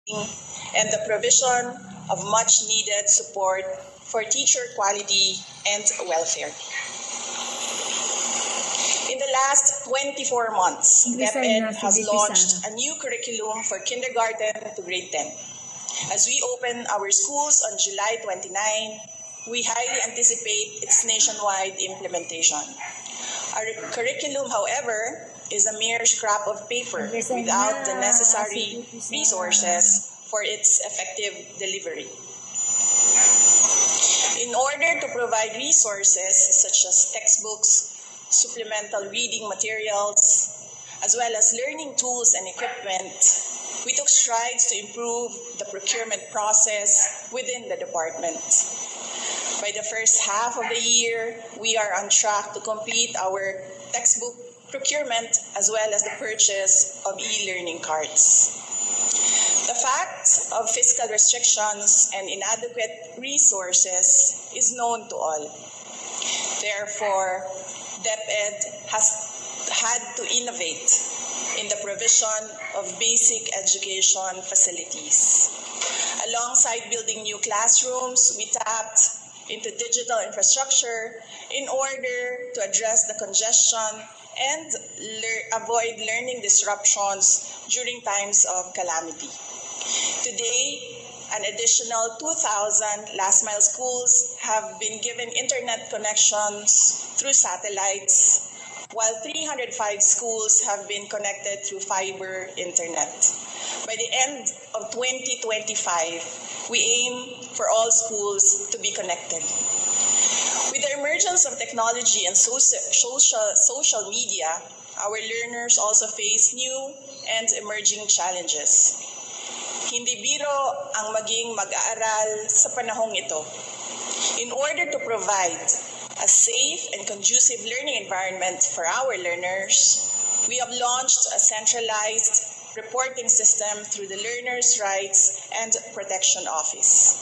and the provision of much-needed support for teacher quality and welfare. In the last 24 months, DepEd has launched a new curriculum for kindergarten to grade 10. As we open our schools on July 29, we highly anticipate its nationwide implementation. Our curriculum, however, is a mere scrap of paper without the necessary resources for its effective delivery. In order to provide resources such as textbooks, supplemental reading materials, as well as learning tools and equipment, we took strides to improve the procurement process within the department. By the first half of the year, we are on track to complete our textbook procurement as well as the purchase of e-learning cards. The fact of fiscal restrictions and inadequate resources is known to all. Therefore, DepEd has had to innovate in the provision of basic education facilities. Alongside building new classrooms, we tapped into digital infrastructure in order to address the congestion and avoid learning disruptions during times of calamity. Today, an additional 2,000 last-mile schools have been given internet connections through satellites, while 305 schools have been connected through fiber internet. By the end of 2025, we aim for all schools to be connected. With the emergence of technology and social media, our learners also face new and emerging challenges. Hindi biro ang maging mag-aaral sa panahong ito. In order to provide a safe and conducive learning environment for our learners, we have launched a centralized reporting system through the Learners' Rights and Protection Office.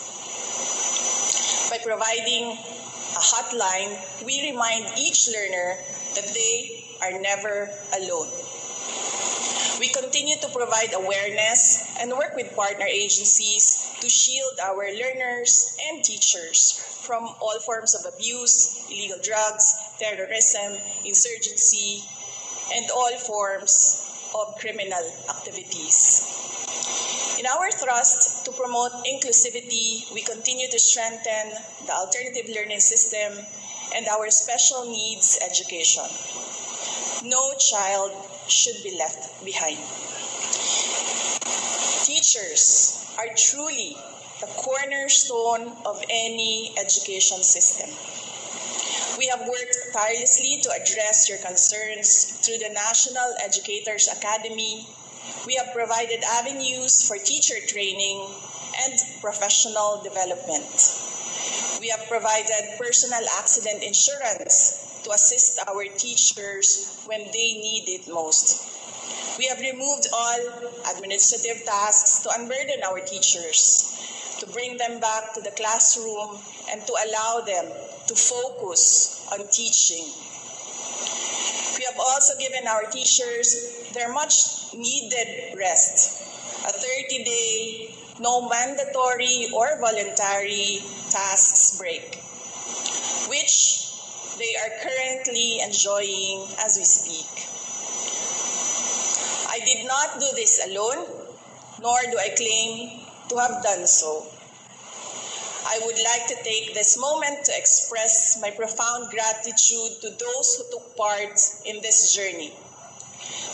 By providing a hotline, we remind each learner that they are never alone. We continue to provide awareness and work with partner agencies to shield our learners and teachers from all forms of abuse, illegal drugs, terrorism, insurgency, and all forms of criminal activities. In our thrust to promote inclusivity, we continue to strengthen the alternative learning system and our special needs education. No child should be left behind. Teachers are truly the cornerstone of any education system. We have worked tirelessly to address your concerns through the National Educators Academy. We have provided avenues for teacher training and professional development. We have provided personal accident insurance to assist our teachers when they need it most. We have removed all administrative tasks to unburden our teachers, to bring them back to the classroom and to allow them to focus on teaching. We have also given our teachers their much needed rest, a 30-day, no mandatory or voluntary tasks break, which they are currently enjoying as we speak. I did not do this alone, nor do I claim to have done so. I would like to take this moment to express my profound gratitude to those who took part in this journey.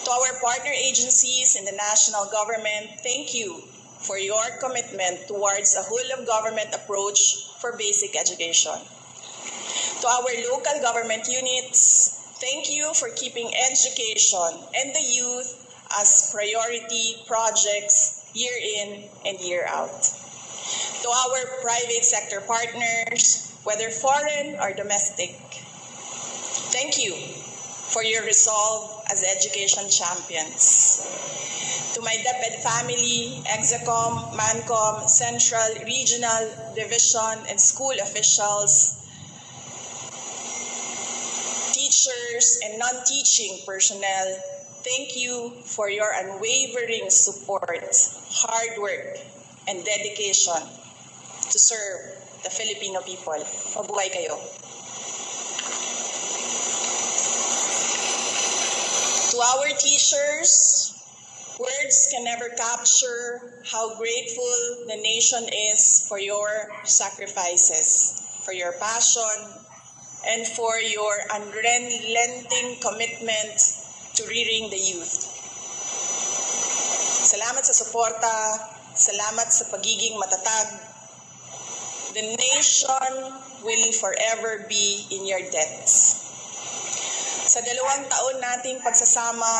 To our partner agencies in the national government, thank you for your commitment towards a whole-of-government approach for basic education. To our local government units, thank you for keeping education and the youth as priority projects year in and year out. To our private sector partners, whether foreign or domestic, thank you for your resolve as education champions. To my DepEd family, Execom, Mancom, Central, Regional, Division, and school officials, teachers, and non-teaching personnel, thank you for your unwavering support, hard work, and dedication to serve the Filipino people. Mabuhay kayo. To our teachers, words can never capture how grateful the nation is for your sacrifices, for your passion, and for your unrelenting commitment to rearing the youth. Salamat sa suporta, salamat sa pagiging matatag. The nation will forever be in your debts. Sa 2 taon nating pagsasama,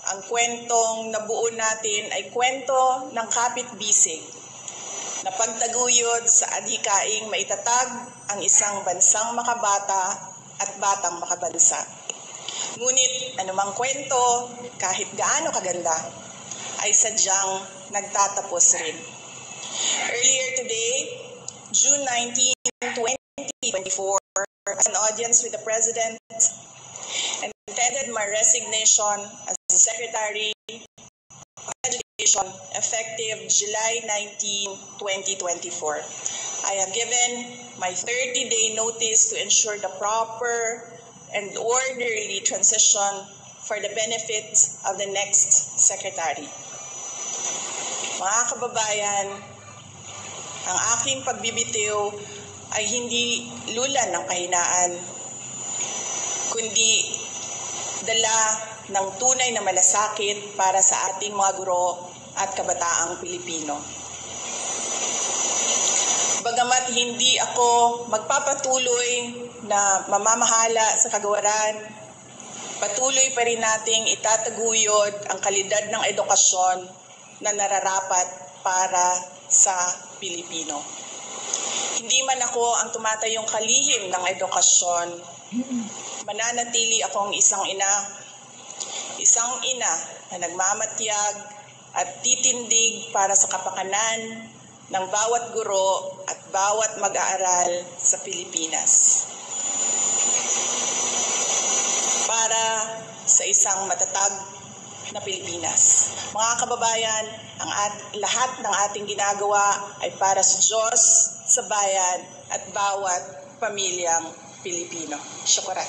ang kwentong nabuo natin ay kwento ng kapit-bisig na pagtaguyod sa adhikaing maitatag ang isang bansang makabata at batang makabansa. Ngunit anumang kwento, kahit gaano kaganda, ay sadyang nagtatapos rin. Earlier today, June 19, 2024, an audience with the President and tendered my resignation as the Secretary of Education effective July 19, 2024. I have given my 30-day notice to ensure the proper and orderly transition for the benefit of the next Secretary. Mga kababayan, ang aking pagbibitiw ay hindi lulan ng kahinaan, kundi dala ng tunay na malasakit para sa ating mga guro at kabataang Pilipino. Bagamat hindi ako magpapatuloy na mamamahala sa kagawaran, patuloy pa rin nating itataguyod ang kalidad ng edukasyon na nararapat para sa Pilipino. Hindi man ako ang tumatayong kalihim ng edukasyon, mananatili akong isang ina na nagmamatyag at titindig para sa kapakanan ng bawat guro at bawat mag-aaral sa Pilipinas. Para sa isang matatag na Pilipinas. Mga kababayan, lahat ng ating ginagawa ay para sa Diyos, sa bayan at bawat pamilyang Pilipino. Syukuran.